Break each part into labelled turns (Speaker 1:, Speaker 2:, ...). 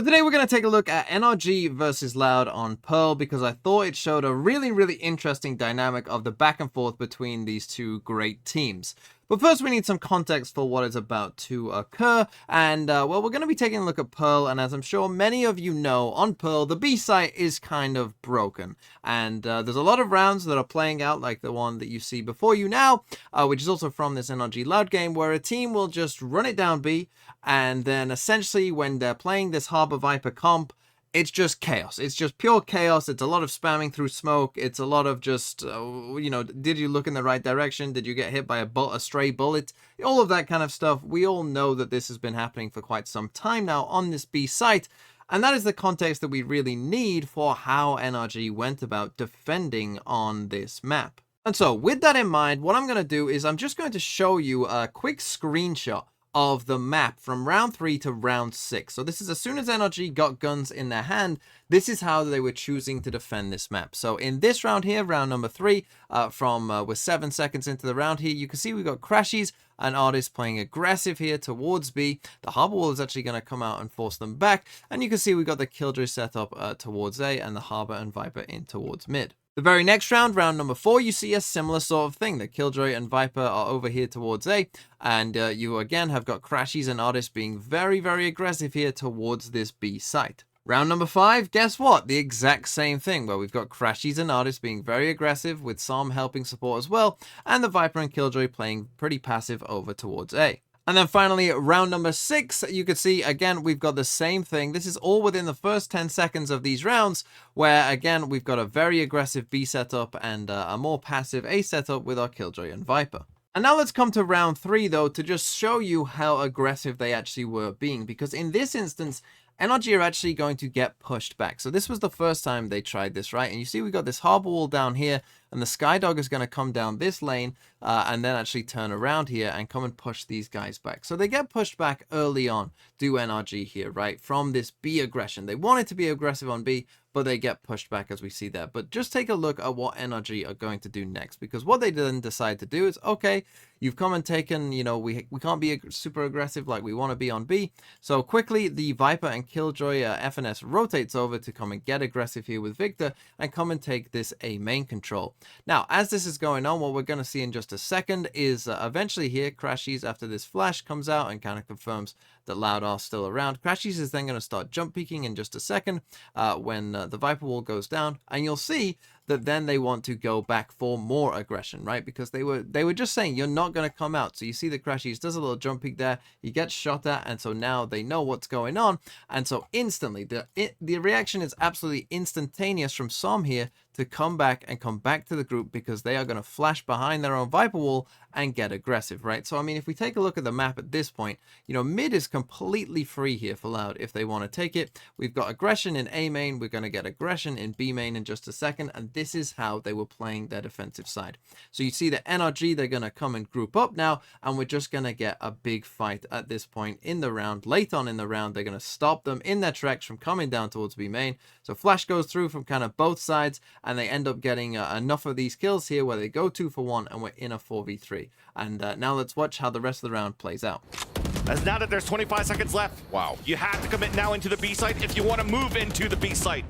Speaker 1: So today we're going to take a look at NRG versus Loud on Pearl because I thought it showed a really interesting dynamic of the back and forth between these two great teams. But first we need some context for what is about to occur, and well, we're going to be taking a look at Pearl, and as I'm sure many of you know, on Pearl the B site is kind of broken, and there's a lot of rounds that are playing out like the one that you see before you now, which is also from this NRG Loud game, where a team will just run it down B, and then essentially when they're playing this Harbor Viper comp, it's just chaos. It's just pure chaos. It's a lot of spamming through smoke. It's a lot of just, you know, did you look in the right direction? Did you get hit by a stray bullet? All of that kind of stuff. We all know that this has been happening for quite some time now on this B site. And that is the context that we really need for how NRG went about defending on this map. And so with that in mind, what I'm going to do is I'm just going to show you a quick screenshot of the map from round 3 to round 6. So this is as soon as NRG got guns in their hand, this is how they were choosing to defend this map. So in this round here, round number 3, we're 7 seconds into the round here, you can see we've got Crashies and Artists playing aggressive here towards B. The Harbor Wall is actually going to come out and force them back, and you can see we've got the Killjoy set up towards A and the Harbor and Viper in towards mid. The very next round, round number 4, you see a similar sort of thing. The Killjoy and Viper are over here towards A, and you again have got Crashies and Artists being very aggressive here towards this B site. Round number 5, guess what? The exact same thing, where we've got Crashies and Artists being very aggressive, with some helping support as well, and the Viper and Killjoy playing pretty passive over towards A. And then finally, round number 6, you can see, again, we've got the same thing. This is all within the first 10 seconds of these rounds, where, again, we've got a very aggressive B setup and a more passive A setup with our Killjoy and Viper. And now let's come to round 3, though, to just show you how aggressive they actually were being, because in this instance, NRG are actually going to get pushed back. So this was the first time they tried this, right? And you see we got this Harbor Wall down here, and the Skydog is going to come down this lane and then actually turn around here and come and push these guys back. So they get pushed back early on, do NRG here, right? From this B aggression. They wanted to be aggressive on B, but they get pushed back as we see there. But just take a look at what NRG are going to do next, because what they then decide to do is, okay, you've come and taken, you know, we can't be super aggressive like we want to be on B. So quickly, the Viper and Killjoy FNS rotates over to come and get aggressive here with Victor and come and take this A main control. Now, as this is going on, what we're going to see in just a second is eventually here, Crashies, after this flash comes out and kind of confirms that Loud are still around. Crashies is then going to start jump peeking in just a second when the Viper Wall goes down, and you'll see that then they want to go back for more aggression, right? Because they were just saying you're not going to come out. So you see that Crashies does a little jump peek there, he gets shot at, and so now they know what's going on, and so instantly the reaction is absolutely instantaneous from Som here to come back to the group, because they are going to flash behind their own Viper Wall and get aggressive, right? So I mean, if we take a look at the map at this point, you know, mid is completely free here for Loud if they want to take it. We've got aggression in A main, we're going to get aggression in B main in just a second, and this is how they were playing their defensive side. So you see that NRG, they're going to come and group up now, and we're just going to get a big fight at this point in the round. Late on in the round, they're going to stop them in their tracks from coming down towards B main. So flash goes through from kind of both sides, and they end up getting enough of these kills here where they go 2 for 1, and we're in a 4v3. And now let's watch how the rest of the round plays out.
Speaker 2: As now that there's 25 seconds left, wow, you have to commit now into the B site if you want to move into the B site.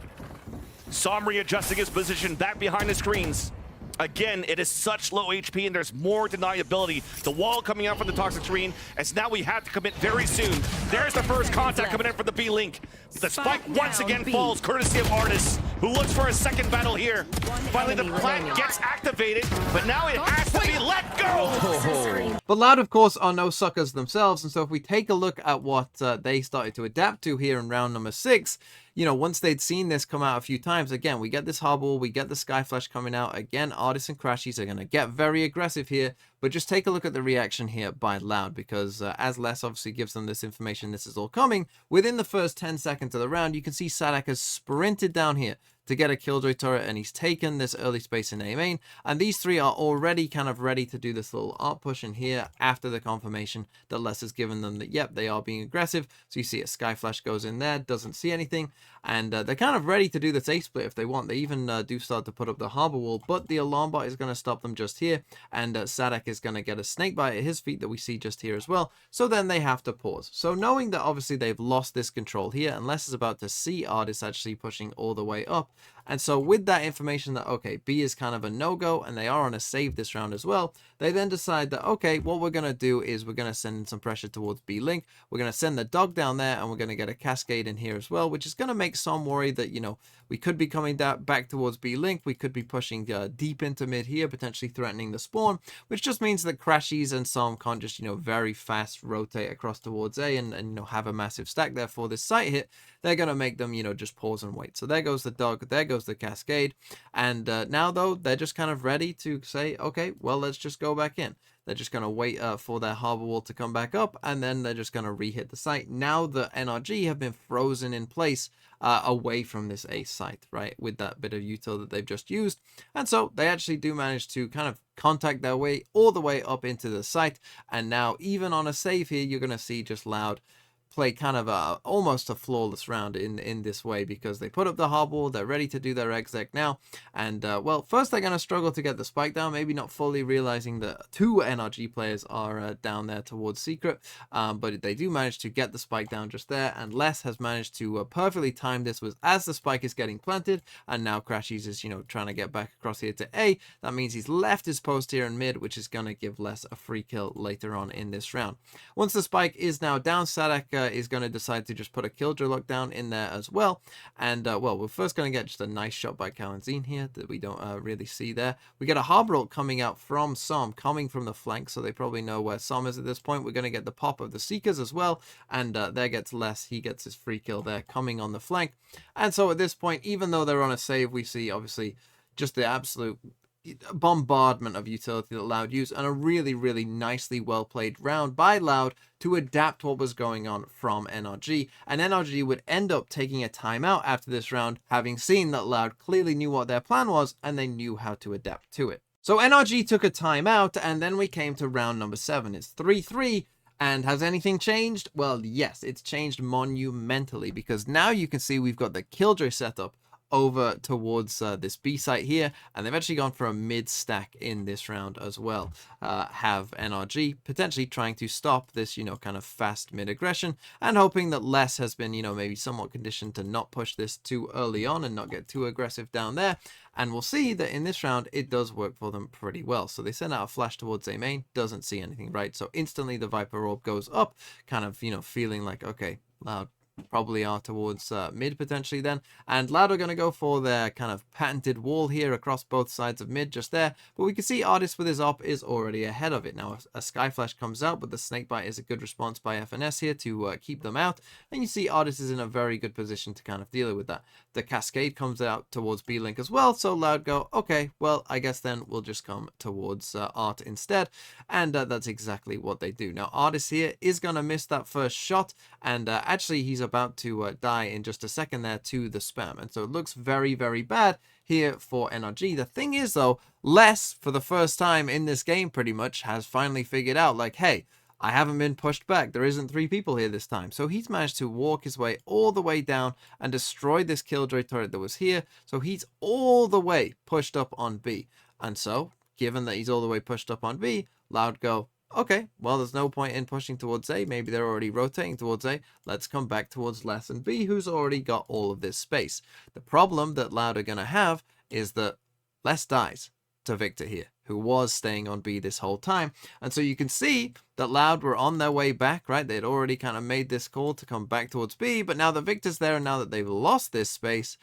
Speaker 2: Som readjusting his position back behind the screens. Again, it is such low HP and there's more deniability. The wall coming out from the toxic screen, as now we have to commit very soon. There's the first contact coming in from the B link. The spike once again falls, courtesy of Artis, who looks for a second battle here. Finally, the plant gets activated, but now it has to be let go!
Speaker 1: But Loud, of course, are no suckers themselves, and so if we take a look at what they started to adapt to here in round number 6, you know, once they'd seen this come out a few times, again, we get this Harbor Wall, we get the Sky Flash coming out. Again, Artists and Crashies are going to get very aggressive here, but just take a look at the reaction here by Loud, because as Les obviously gives them this information, this is all coming, within the first 10 seconds of the round, you can see Sadak has sprinted down here to get a Killjoy turret, and he's taken this early space in A main, and these three are already kind of ready to do this little art push in here after the confirmation that Les has given them that, yep, they are being aggressive. So you see a Sky Flash goes in there, doesn't see anything, and they're kind of ready to do this A-split if they want. They even do start to put up the harbor wall, but the alarm bot is going to stop them just here, and Sadak is going to get a snake bite at his feet that we see just here as well. So then they have to pause. So knowing that obviously they've lost this control here, and Les is about to see Artis actually pushing all the way up. And so with that information that, okay, B is kind of a no-go, and they are on a save this round as well, they then decide that, okay, what we're going to do is we're going to send in some pressure towards B Link. We're going to send the dog down there, and we're going to get a cascade in here as well, which is going to make some worry that, you know, we could be coming back towards B Link. We could be pushing deep into mid here, potentially threatening the spawn, which just means that Crashies and Som can't just, you know, very fast rotate across towards A and you know, have a massive stack there for this site hit. They're going to make them, you know, just pause and wait. So there goes the dog, there goes the cascade. And now, though, they're just kind of ready to say, okay, well, let's just go back in. They're just going to wait for their harbor wall to come back up, and then they're just going to re-hit the site. Now the NRG have been frozen in place away from this A site, right, with that bit of util that they've just used. And so they actually do manage to kind of contact their way all the way up into the site. And now, even on a save here, you're going to see just Loud play kind of almost a flawless round in this way, because they put up the harbor wall, they're ready to do their exec now, and well, first they're going to struggle to get the spike down, maybe not fully realizing that two NRG players are down there towards secret, but they do manage to get the spike down just there, and Les has managed to perfectly time this was as the spike is getting planted, and now Crashies is, you know, trying to get back across here to A. That means he's left his post here in mid, which is going to give Les a free kill later on in this round. Once the spike is now down, Sadak is going to decide to just put a Killjoy lockdown in there as well. And, well, we're first going to get just a nice shot by Kalanzine here that we don't really see there. We get a harbor ult coming out from Som, coming from the flank, so they probably know where Som is at this point. We're going to get the pop of the Seekers as well, and there gets Les. He gets his free kill there coming on the flank. And so at this point, even though they're on a save, we see, obviously, just the absolute bombardment of utility that Loud used, and a really, really nicely well played round by Loud to adapt what was going on from NRG. And NRG would end up taking a timeout after this round, having seen that Loud clearly knew what their plan was and they knew how to adapt to it. So NRG took a timeout, and then we came to round number 7. It's 3-3. And has anything changed? Well, yes, it's changed monumentally, because now you can see we've got the Killjoy setup over towards this B site here, and they've actually gone for a mid stack in this round as well. Have NRG potentially trying to stop this, you know, kind of fast mid aggression, and hoping that Les has been, you know, maybe somewhat conditioned to not push this too early on and not get too aggressive down there. And we'll see that in this round it does work for them pretty well. So they send out a flash towards A main, doesn't see anything, right? So instantly the Viper orb goes up, kind of, you know, feeling like, okay, Loud probably are towards mid potentially then, and Loud are going to go for their kind of patented wall here across both sides of mid just there, but we can see Artis with his op is already ahead of it. Now a Sky Flash comes out, but the Snakebite is a good response by FNS here to keep them out, and you see Artis is in a very good position to kind of deal with that. The Cascade comes out towards B-Link as well, so Loud go, okay, well, I guess then we'll just come towards Art instead, and that's exactly what they do. Now Artis here is going to miss that first shot, and actually he's about to die in just a second there to the spam, and so it looks very, very bad here for NRG. The thing is though, Les, for the first time in this game pretty much, has finally figured out like, hey, I haven't been pushed back. There isn't 3 people here this time. So he's managed to walk his way all the way down and destroy this Killjoy turret that was here. So he's all the way pushed up on B. And so, given that he's all the way pushed up on B, Loud go, okay, well, there's no point in pushing towards A. Maybe they're already rotating towards A. Let's come back towards Les and B, who's already got all of this space. The problem that Loud are going to have is that Les dies to Victor here, who was staying on B this whole time. And so you can see that Loud were on their way back, right? They'd already kind of made this call to come back towards B, but now that Victor's there and now that they've lost this space,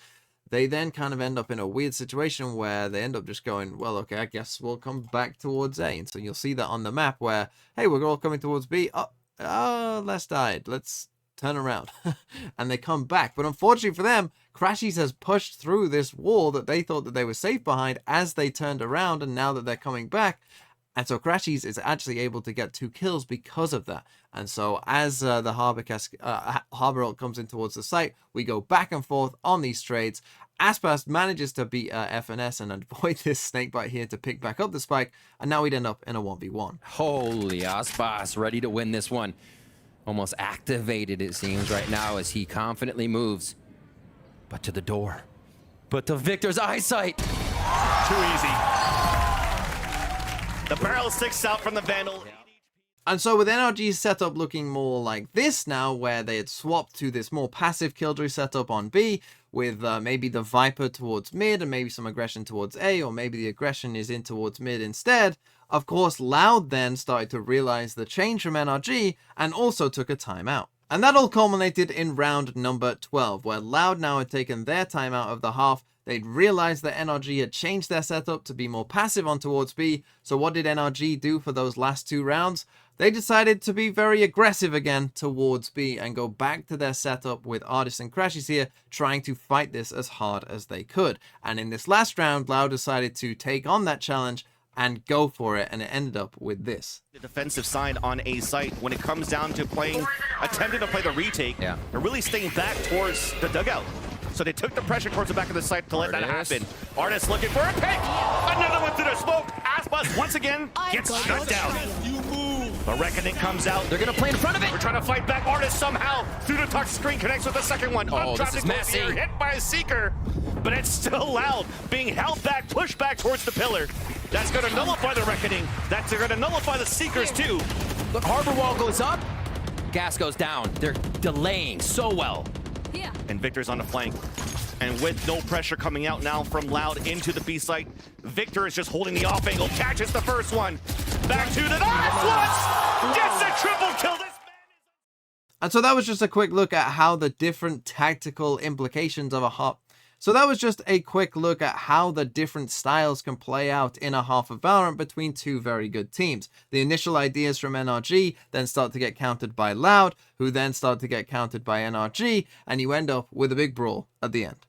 Speaker 1: they then kind of end up in a weird situation where they end up just going, well, okay, I guess we'll come back towards A. And so you'll see that on the map where, hey, we're all coming towards B. Oh, Les died. Let's turn around. And they come back. But unfortunately for them, Crashies has pushed through this wall that they thought that they were safe behind as they turned around, and now that they're coming back, And so Crashies is actually able to get 2 kills because of that. And so as the Harbor ult comes in towards the site, we go back and forth on these trades. Aspas manages to beat FNS and avoid this snakebite here to pick back up the spike. And now we'd end up in a 1v1.
Speaker 3: Holy, Aspas ready to win this one. Almost activated, it seems, right now as he confidently moves. But to the door. But to Victor's eyesight.
Speaker 2: Too easy. The barrel sticks out from the Vandal.
Speaker 1: And so with NRG's setup looking more like this now, where they had swapped to this more passive Killjoy setup on B, with maybe the Viper towards mid and maybe some aggression towards A, or maybe the aggression is in towards mid instead, of course Loud then started to realize the change from NRG and also took a timeout. And that all culminated in round number 12, where Loud now had taken their timeout of the half. They'd realized that NRG had changed their setup to be more passive on towards B. So what did NRG do for those last 2 rounds? They decided to be very aggressive again towards B and go back to their setup with Artist and Crashies here, trying to fight this as hard as they could. And in this last round, Loud decided to take on that challenge and go for it, and it ended up with this.
Speaker 2: The defensive side on A site, when it comes down to attempting to play the retake, they're really staying back towards the dugout. So they took the pressure towards the back of the site to let that happen. Artist looking for a pick. Another one through the smoke. Aspas once again gets shut down. The Reckoning comes out.
Speaker 3: They're going to play in front of it.
Speaker 2: We're trying to fight back. Artist somehow through the touch screen connects with the second one.
Speaker 3: Oh, this is messy.
Speaker 2: Hit by a Seeker, but it's still Loud, being held back, pushed back towards the pillar. That's going to nullify the Reckoning. That's going to nullify the Seekers too.
Speaker 3: Look, Harbor Wall goes up. Gas goes down. They're delaying so well.
Speaker 2: And Victor's on the flank. And with no pressure coming out now from Loud into the B site, Victor is just holding the off angle, catches the first one. Back to the once, gets a triple kill.
Speaker 1: And so that was just a quick look at how the different tactical implications of a half. So that was just a quick look at how the different styles can play out in a half of Valorant between 2 very good teams. The initial ideas from NRG then start to get countered by Loud, who then start to get countered by NRG, and you end up with a big brawl at the end.